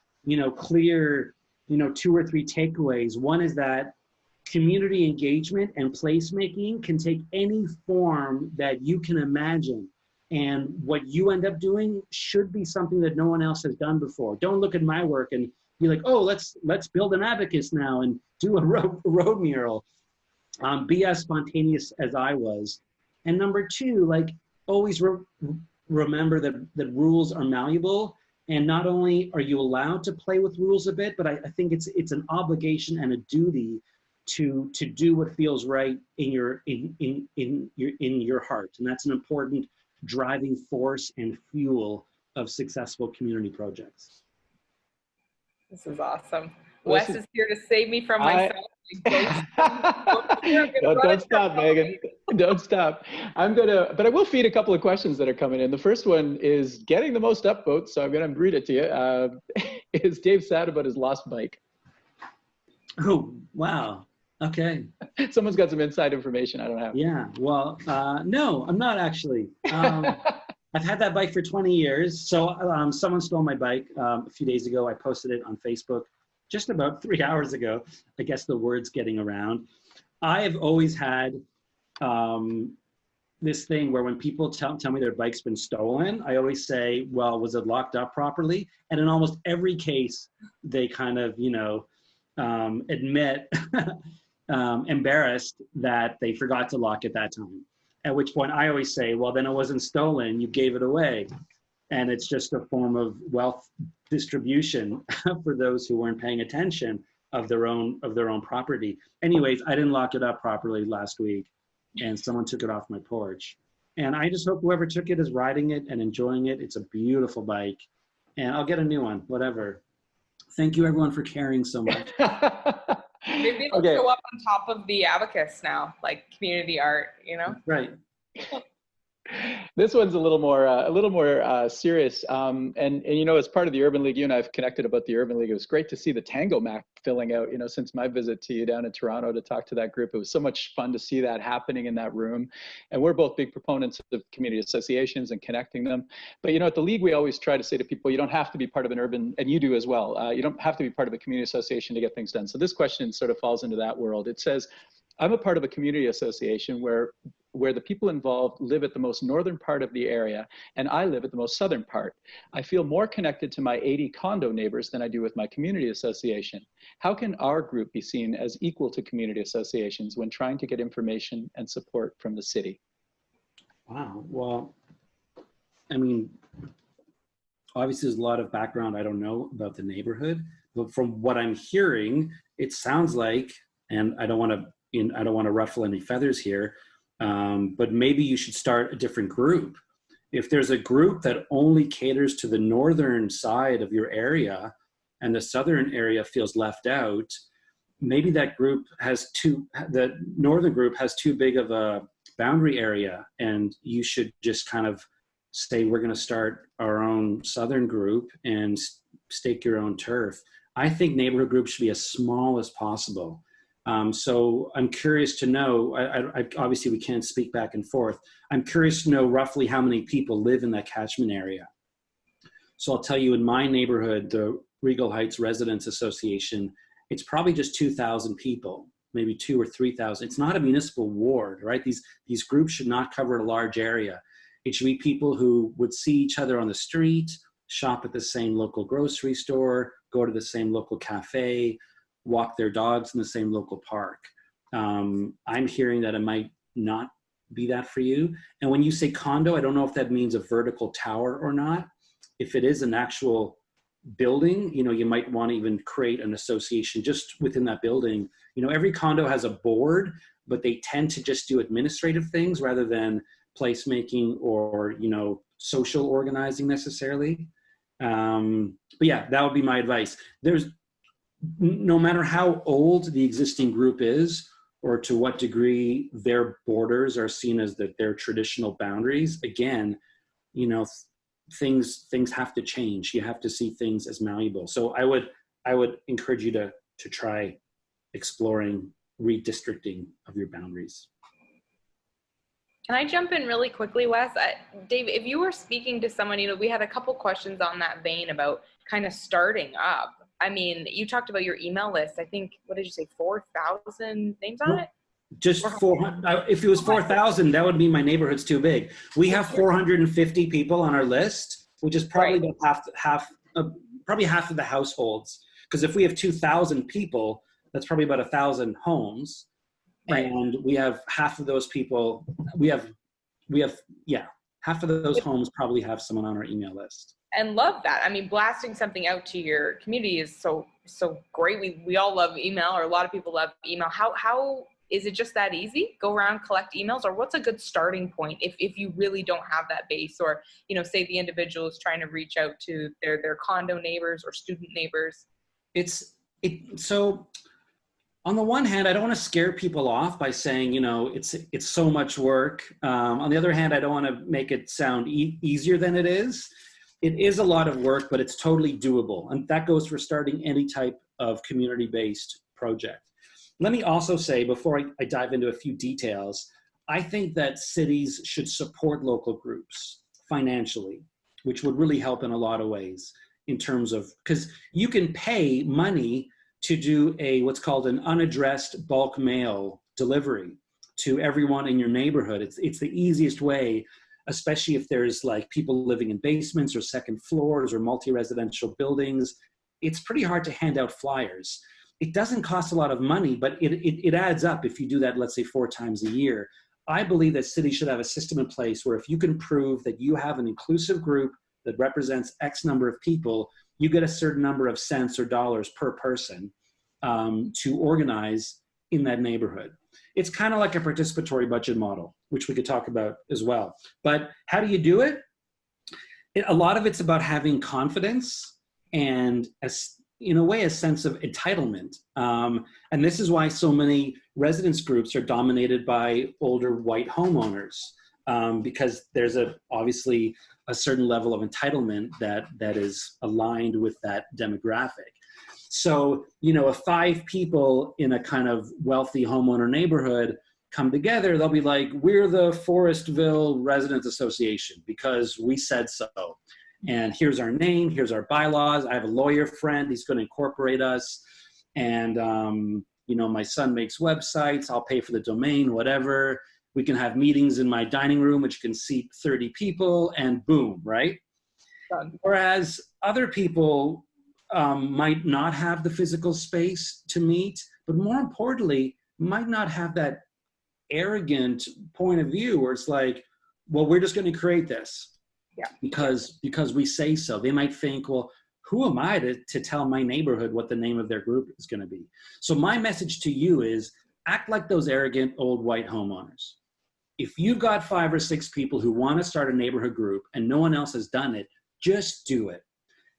clear 2 or 3 takeaways. One is that community engagement and placemaking can take any form that you can imagine. And what you end up doing should be something that no one else has done before. Don't look at my work and be like, oh, let's build an abacus now and do a road mural. Be as spontaneous as I was. And number 2, like, always remember that rules are malleable. And not only are you allowed to play with rules a bit, but I think it's an obligation and a duty to do what feels right in your heart. And that's an important driving force and fuel of successful community projects.
This is awesome. Wes is here to save me from myself.
Don't stop, Megan. Don't stop. But I will feed a couple of questions that are coming in. The first one is getting the most upvotes, so I'm going to read it to you. Is Dave sad about his lost bike?
Oh, wow. Okay.
Someone's got some inside information I don't have.
Yeah, well, no, I'm not actually. I've had that bike for 20 years. So someone stole my bike a few days ago. I posted it on Facebook just about 3 hours ago. I guess the word's getting around. I have always had this thing where when people tell me their bike's been stolen, I always say, well, was it locked up properly? And in almost every case, they kind of, admit embarrassed that they forgot to lock it that time. At which point I always say, well, then it wasn't stolen, you gave it away. And it's just a form of wealth distribution for those who weren't paying attention of their own property. Anyways, I didn't lock it up properly last week, and someone took it off my porch. And I just hope whoever took it is riding it and enjoying it. It's a beautiful bike, and I'll get a new one, whatever. Thank you everyone for caring so much.
Maybe it'll show up on top of the abacus now, like community art,
Right.
This one's a little more serious. And you know, as part of the Urban League, you and I've connected about the Urban League. It was great to see the Tango map filling out. You know, since my visit to you down in Toronto to talk to that group, it was so much fun to see that happening in that room. And we're both big proponents of community associations and connecting them. But you know, at the League, we always try to say to people, you don't have to be part of an urban, and you do as well. You don't have to be part of a community association to get things done. So this question sort of falls into that world. It says, I'm a part of a community association where the people involved live at the most northern part of the area, and I live at the most southern part. I feel more connected to my 80 condo neighbors than I do with my community association. How can our group be seen as equal to community associations when trying to get information and support from the city?
Wow, well, I mean, obviously there's a lot of background I don't know about the neighborhood, but from what I'm hearing, it sounds like, and I don't want to ruffle any feathers here, but maybe you should start a different group. If there's a group that only caters to the northern side of your area and the southern area feels left out, maybe that group has the northern group has too big of a boundary area, and you should just kind of say, we're going to start our own southern group and stake your own turf. I think neighborhood groups should be as small as possible. So I'm curious to know, I obviously we can't speak back and forth. I'm curious to know roughly how many people live in that catchment area. So I'll tell you, in my neighborhood, the Regal Heights Residents Association, it's probably just 2,000 people, maybe 2,000 or 3,000. It's not a municipal ward, right? These groups should not cover a large area. It should be people who would see each other on the street, shop at the same local grocery store, go to the same local cafe, walk their dogs in the same local park. I'm hearing that it might not be that for you. And when you say condo, I don't know if that means a vertical tower or not. If it is an actual building, you know, you might want to even create an association just within that building. You know, every condo has a board, but they tend to just do administrative things rather than placemaking or, you know, social organizing necessarily. But yeah, that would be my advice. No matter how old the existing group is, or to what degree their borders are seen as their traditional boundaries, again, you know, things have to change. You have to see things as malleable. So I would encourage you to try exploring redistricting of your boundaries.
Can I jump in really quickly, Wes? Dave, if you were speaking to someone, you know, we had a couple questions on that vein about kind of starting up. I mean, you talked about your email list. I think, what did you say, 4,000 names on it?
Just 400. If it was 4,000, that would mean my neighborhood's too big. We have 450 people on our list, which is probably about probably half of the households. Because if we have 2,000 people, that's probably about 1,000 homes. Right. And we have half of those people. Half of those homes probably have someone on our email list.
And love that. I mean, blasting something out to your community is so great. We all love email, or a lot of people love email. How is it just that easy? Go around, collect emails, or what's a good starting point if you really don't have that base, or, you know, say the individual is trying to reach out to their condo neighbors or student neighbors?
So on the one hand, I don't want to scare people off by saying, you know, it's so much work. On the other hand, I don't want to make it sound easier than it is. It is a lot of work, but it's totally doable. And that goes for starting any type of community-based project. Let me also say, before I dive into a few details, I think that cities should support local groups financially, which would really help in a lot of ways in terms of, because you can pay money to do what's called an unaddressed bulk mail delivery to everyone in your neighborhood. It's the easiest way, especially if there's like people living in basements or second floors or multi-residential buildings. It's pretty hard to hand out flyers. It doesn't cost a lot of money, but it adds up if you do that, let's say 4 times a year. I believe that cities should have a system in place where if you can prove that you have an inclusive group that represents X number of people, you get a certain number of cents or dollars per person to organize in that neighborhood. It's kind of like a participatory budget model, which we could talk about as well. But how do you do it? A lot of it's about having confidence and, in a way, a sense of entitlement. And this is why so many residence groups are dominated by older white homeowners. because there's obviously a certain level of entitlement that is aligned with that demographic. So, if 5 people in a kind of wealthy homeowner neighborhood come together, they'll be like, we're the Forestville Residents Association because we said so. And here's our name, here's our bylaws. I have a lawyer friend, he's going to incorporate us. And, my son makes websites, I'll pay for the domain, whatever. We can have meetings in my dining room, which can seat 30 people, and boom, right?
Done.
Whereas other people might not have the physical space to meet, but more importantly, might not have that arrogant point of view where it's like, well, we're just going to create this because we say so. They might think, well, who am I to tell my neighborhood what the name of their group is going to be? So my message to you is act like those arrogant old white homeowners. If you've got 5 or 6 people who want to start a neighborhood group and no one else has done it, just do it.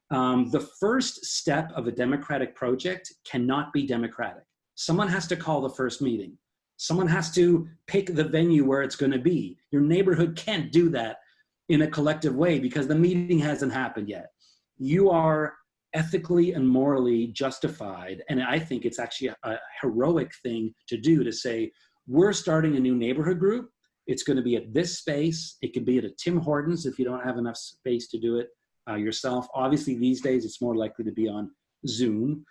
The first step of a democratic project cannot be democratic. Someone has to call the first meeting. Someone has to pick the venue where it's going to be. Your neighborhood can't do that in a collective way because the meeting hasn't happened yet. You are ethically and morally justified, and I think it's actually a heroic thing to do, to say, we're starting a new neighborhood group. It's going to be at this space. It could be at a Tim Hortons if you don't have enough space to do it yourself. Obviously, these days, it's more likely to be on Zoom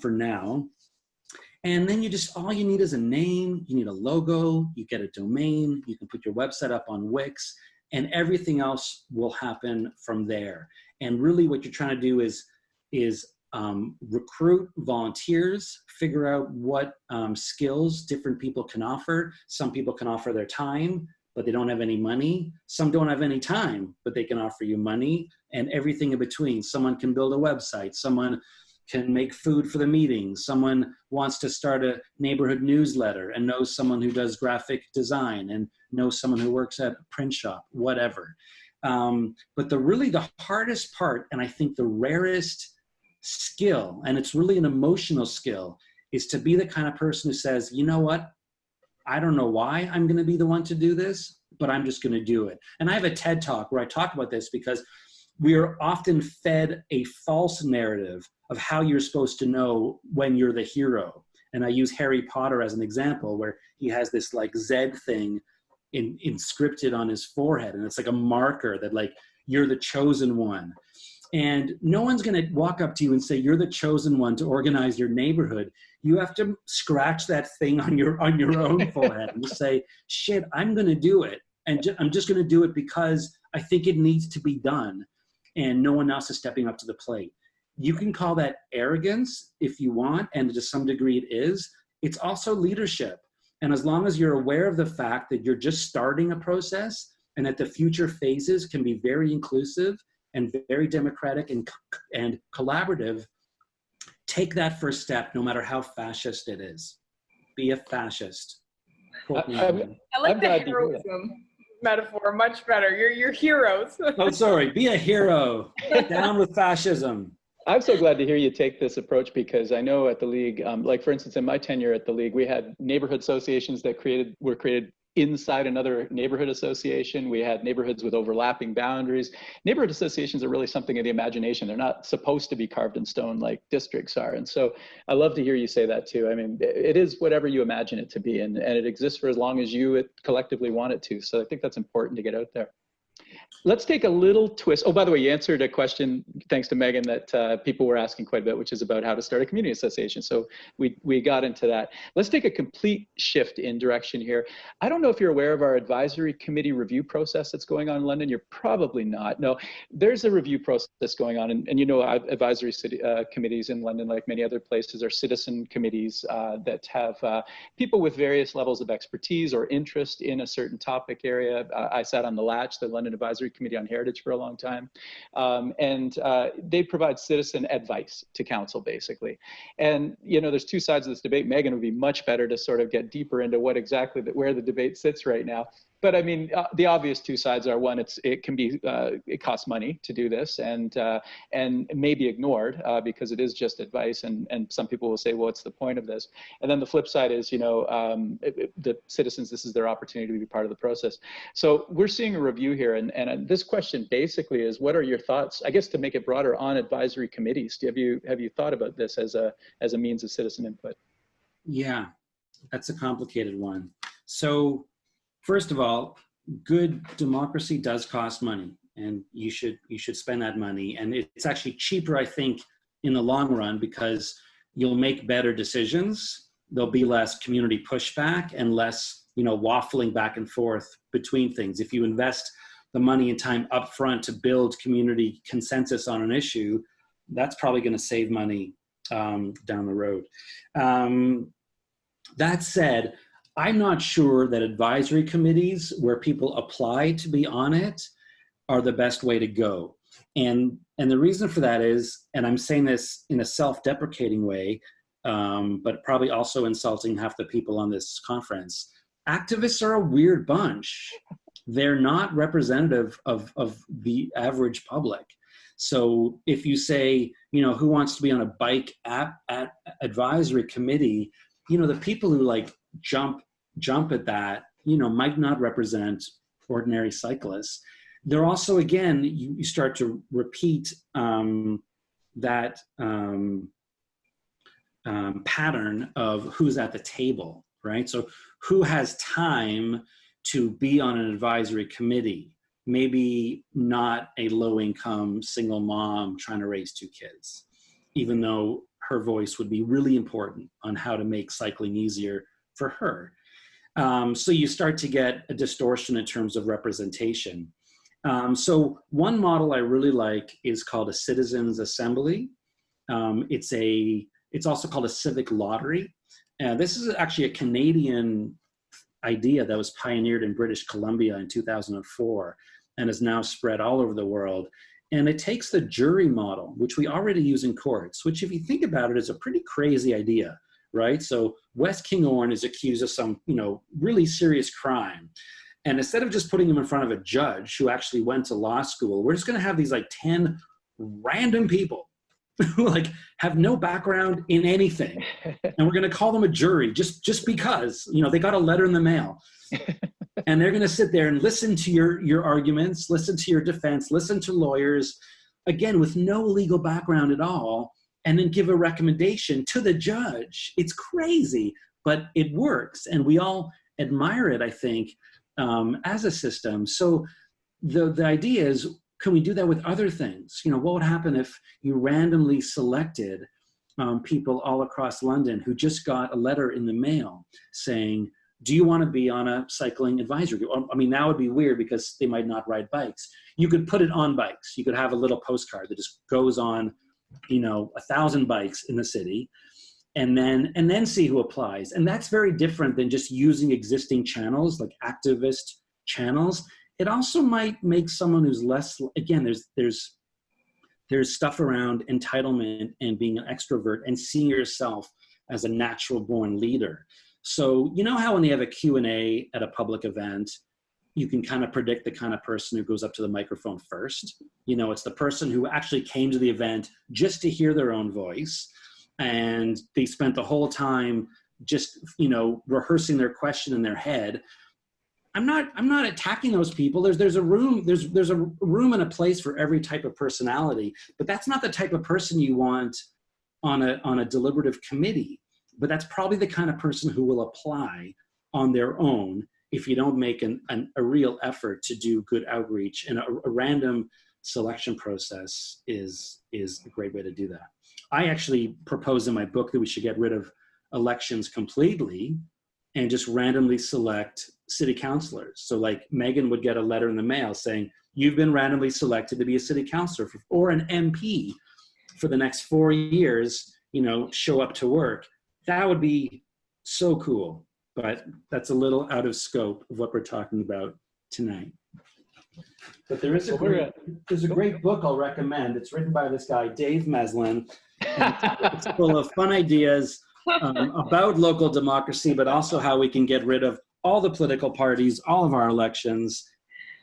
for now. And then all you need is a name, you need a logo, you get a domain, you can put your website up on Wix, and everything else will happen from there. And really what you're trying to do is recruit volunteers, figure out what skills different people can offer. Some people can offer their time, but they don't have any money. Some don't have any time, but they can offer you money, and everything in between. Someone can build a website. Someone can make food for the meeting. Someone wants to start a neighborhood newsletter and knows someone who does graphic design and knows someone who works at a print shop, whatever. But the hardest part, and I think the rarest skill, and it's really an emotional skill, is to be the kind of person who says, you know what? I don't know why I'm going to be the one to do this, but I'm just going to do it. And I have a TED Talk where I talk about this because we are often fed a false narrative of how you're supposed to know when you're the hero. And I use Harry Potter as an example where he has this like Z thing inscripted on his forehead. And it's like a marker that like, you're the chosen one. And no one's going to walk up to you and say, you're the chosen one to organize your neighborhood. You have to scratch that thing on your own forehead and just say, shit, I'm going to do it. And I'm just going to do it because I think it needs to be done. And no one else is stepping up to the plate. You can call that arrogance if you want, and to some degree it is. It's also leadership. And as long as you're aware of the fact that you're just starting a process and that the future phases can be very inclusive and very democratic and collaborative, take that first step no matter how fascist it is. Be a fascist.
I like the heroism metaphor much better. You're heroes.
Oh, sorry. Be a hero. Down with fascism.
I'm so glad to hear you take this approach because I know at the League, like for instance, in my tenure at the League, we had neighborhood associations that were created inside another neighborhood association. We had neighborhoods with overlapping boundaries. Neighborhood associations are really something of the imagination. They're not supposed to be carved in stone like districts are. And so I love to hear you say that too. I mean, it is whatever you imagine it to be, and it exists for as long as you collectively want it to. So I think that's important to get out there. Let's take a little twist. Oh, by the way, you answered a question, thanks to Megan, that people were asking quite a bit, which is about how to start a community association. So we got into that. Let's take a complete shift in direction here. I don't know if you're aware of our advisory committee review process that's going on in London. You're probably not. No, there's a review process going on. And you know, advisory committees in London, like many other places, are citizen committees that have people with various levels of expertise or interest in a certain topic area. I sat on the Latch, the London Advisory Committee on Heritage, for a long time. They provide citizen advice to council, basically. And, you know, there's two sides of this debate. Megan would be much better to sort of get deeper into what exactly where the debate sits right now. but I mean, the obvious two sides are, one, it can be it costs money to do this, and may be ignored because it is just advice, and some people will say, well, what's the point of this? And then the flip side is, the citizens, this is their opportunity to be part of the process. So we're seeing a review here, and this question basically is, what are your thoughts, I guess, to make it broader, on advisory committees? Have you thought about this as a means of citizen input?
Yeah, that's a complicated one. So first of all, good democracy does cost money, and you should spend that money. And it's actually cheaper, I think, in the long run, because you'll make better decisions. There'll be less community pushback and less, waffling back and forth between things. If you invest the money and time upfront to build community consensus on an issue, that's probably going to save money down the road. That said, I'm not sure that advisory committees where people apply to be on it are the best way to go. And the reason for that is, and I'm saying this in a self-deprecating way, but probably also insulting half the people on this conference, activists are a weird bunch. They're not representative of the average public. So if you say, who wants to be on a bike at advisory committee, the people who like jump at that, might not represent ordinary cyclists. They're also, again, you start to repeat that pattern of who's at the table, right? So who has time to be on an advisory committee? Maybe not a low-income single mom trying to raise 2 kids, even though her voice would be really important on how to make cycling easier for her. So you start to get a distortion in terms of representation. So one model I really like is called a citizens assembly. It's also called a civic lottery. This is actually a Canadian idea that was pioneered in British Columbia in 2004 and is now spread all over the world. And it takes the jury model, which we already use in courts, which, if you think about it, is a pretty crazy idea, right? So Wes Kinghorn is accused of some, really serious crime. And instead of just putting him in front of a judge who actually went to law school, we're just going to have these 10 random people who have no background in anything. And we're going to call them a jury just because, they got a letter in the mail. And they're going to sit there and listen to your arguments, listen to your defense, listen to lawyers, again, with no legal background at all, and then give a recommendation to the judge. It's crazy, but it works. And we all admire it, I think, as a system. So the idea is, can we do that with other things? What would happen if you randomly selected people all across London who just got a letter in the mail saying, do you want to be on a cycling advisory group? I mean, that would be weird because they might not ride bikes. You could put it on bikes. You could have a little postcard that just goes on, 1,000 bikes in the city, and then see who applies. And that's very different than just using existing channels like activist channels. It also might make someone who's less, again, there's stuff around entitlement and being an extrovert and seeing yourself as a natural born leader. So how when they have a Q&A at a public event, you can kind of predict the kind of person who goes up to the microphone first. It's the person who actually came to the event just to hear their own voice. And they spent the whole time just, rehearsing their question in their head. I'm not attacking those people. There's a room and a place for every type of personality, but that's not the type of person you want on a deliberative committee. But that's probably the kind of person who will apply on their own if you don't make a real effort to do good outreach. And a random selection process is a great way to do that. I actually propose in my book that we should get rid of elections completely and just randomly select city councilors. So Megan would get a letter in the mail saying, you've been randomly selected to be a city councilor or an MP for the next 4 years, show up to work. That would be so cool, but that's a little out of scope of what we're talking about tonight. But there is there's a great book I'll recommend. It's written by this guy, Dave Meslin. It's full of fun ideas about local democracy, but also how we can get rid of all the political parties, all of our elections.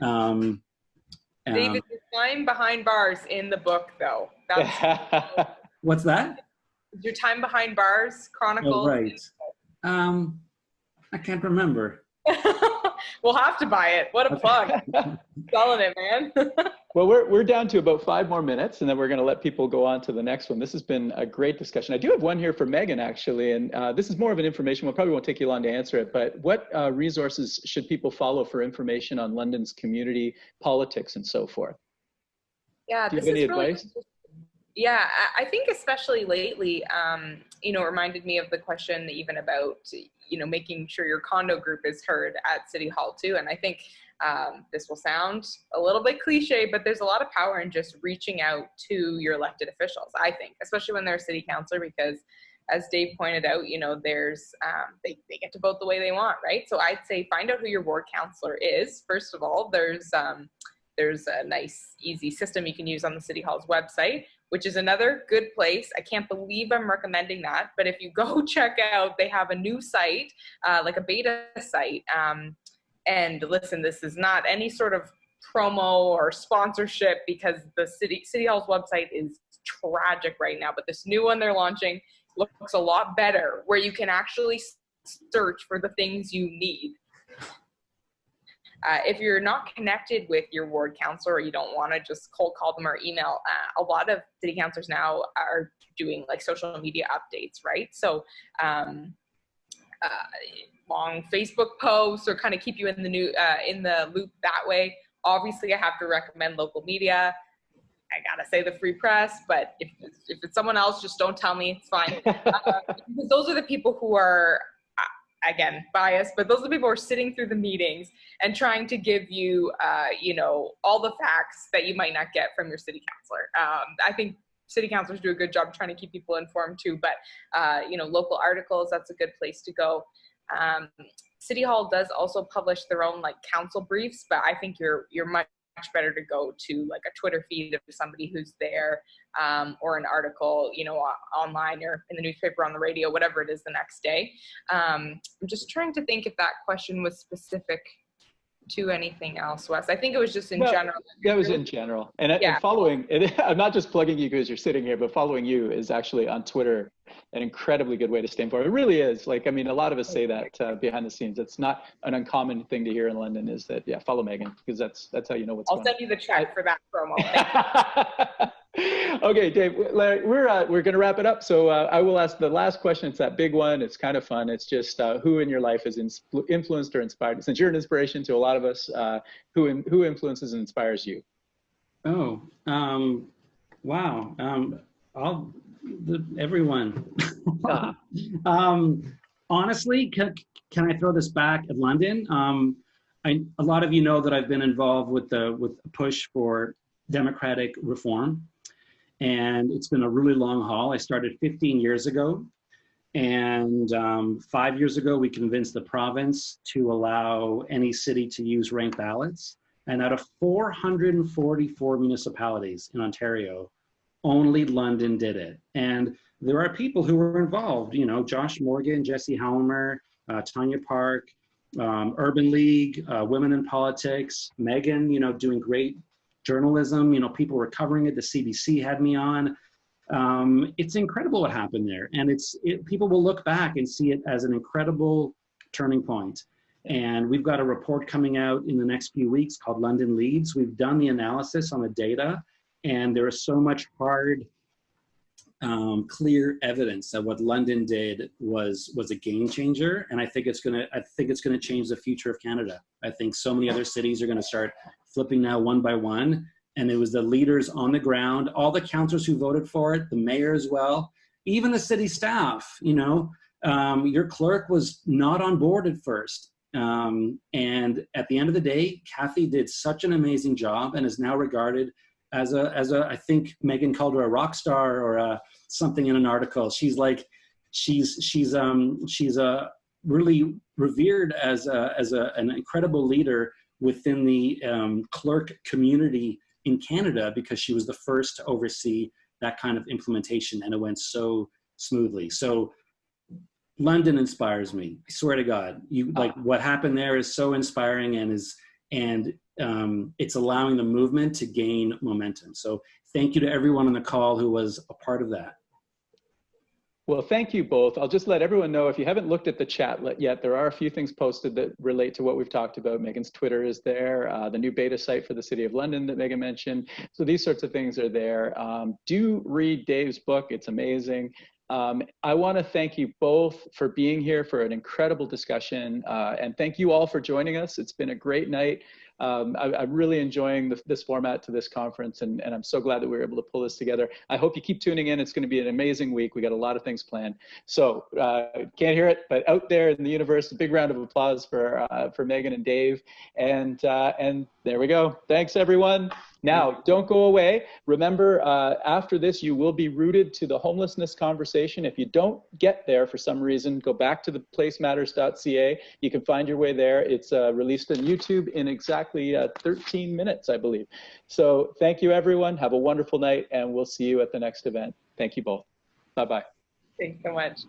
David, your time behind bars in the book, though. That's
What's that?
your time behind bars chronicles.
Oh, right. I can't remember.
We'll have to buy it. What a plug. Selling it, man.
Well, we're down to about 5 more minutes, and then we're going to let people go on to the next one. This has been a great discussion. I do have one here for Megan, actually, and this is more of an information one. Probably won't take you long to answer it, but what resources should people follow for information on London's community politics and so forth?
Yeah,
do you have any advice?
Yeah, I think especially lately, you know, it reminded me of the question even about, you know, making sure your condo group is heard at City Hall too. And I think this will sound a little bit cliche, but there's a lot of power in just reaching out to your elected officials, I think, especially when they're a city councilor, because as Dave pointed out, you know, there's, they get to vote the way they want, right? So I'd say find out who your ward councilor is. First of all, there's a nice, easy system you can use on the City Hall's website, which is another good place. I can't believe I'm recommending that, but if you go check out, they have a new site, like a beta site. And listen, this is not any sort of promo or sponsorship, because the City Hall's website is tragic right now, but this new one they're launching looks a lot better, where you can actually search for the things you need. If you're not connected with your ward councilor, or you don't want to just cold call them or email, a lot of city councilors now are doing like social media updates, right? So long Facebook posts, or kind of keep you in the loop that way. Obviously, I have to recommend local media. I gotta say the Free Press, but if it's someone else, just don't tell me, it's fine. Because those are the people who are, again, biased, but those are the people who are sitting through the meetings and trying to give you, you know, all the facts that you might not get from your city councilor. I think city councilors do a good job trying to keep people informed too, but, you know, local articles, that's a good place to go. City Hall does also publish their own like council briefs, but I think you're much better to go to like a Twitter feed of somebody who's there, or an article, you know, online or in the newspaper, on the radio, whatever it is the next day. I'm just trying to think if that question was specific to anything else, Wes. I think it was just in general.
That was in general. And,
yeah.
And following, I'm not just plugging you because you're sitting here, but following you is actually on Twitter an incredibly good way to stay informed. It really is. Like, I mean, a lot of us say that behind the scenes. It's not an uncommon thing to hear in London, is that, yeah, follow Megan, because that's how you know what's going on.
I'll send you the check for that promo.
Okay, Dave, we're going to wrap it up. So I will ask the last question. It's that big one. It's kind of fun. It's just who in your life has influenced or inspired? Since you're an inspiration to a lot of us, who influences and inspires you?
Oh, wow. Everyone. Honestly, can I throw this back at London? A lot of you know that I've been involved with a push for democratic reform, and it's been a really long haul. I started 15 years ago, and 5 years ago we convinced the province to allow any city to use ranked ballots, and out of 444 municipalities in Ontario, only London did it. And there are people who were involved, you know, Josh Morgan, Jesse Halmer, Tanya Park, Urban League, Women in Politics, Megan, you know, doing great journalism, you know, people were covering it. The CBC had me on. It's incredible what happened there. And people will look back and see it as an incredible turning point. And we've got a report coming out in the next few weeks called London Leads. We've done the analysis on the data, and there is so much hard, clear evidence that what London did was a game changer. And I think it's gonna change the future of Canada. I think so many other cities are gonna start flipping now one by one. And it was the leaders on the ground, all the councillors who voted for it, the mayor as well, even the city staff, you know. Your clerk was not on board at first. And at the end of the day, Kathy did such an amazing job and is now regarded as I think Megan called her a rock star, or something in an article. She's really revered as an incredible leader within the clerk community in Canada, because she was the first to oversee that kind of implementation, and it went so smoothly. So London inspires me. I swear to God, like what happened there is so inspiring and it's allowing the movement to gain momentum. So thank you to everyone on the call who was a part of that.
Well, thank you both. I'll just let everyone know, if you haven't looked at the chat yet, there are a few things posted that relate to what we've talked about. Megan's Twitter is there, the new beta site for the City of London that Megan mentioned. So these sorts of things are there. Do read Dave's book, it's amazing. I want to thank you both for being here for an incredible discussion, and thank you all for joining us. It's been a great night. I'm really enjoying this format to this conference, and I'm so glad that we were able to pull this together. I hope you keep tuning in. It's going to be an amazing week. We got a lot of things planned. So can't hear it, but out there in the universe, a big round of applause for Megan and Dave. And there we go. Thanks, everyone. Now, don't go away. Remember, after this, you will be rooted to the homelessness conversation. If you don't get there for some reason, go back to the placematters.ca. You can find your way there. It's released on YouTube in exactly 13 minutes, I believe. So thank you, everyone. Have a wonderful night, and we'll see you at the next event. Thank you both. Bye-bye.
Thanks so much.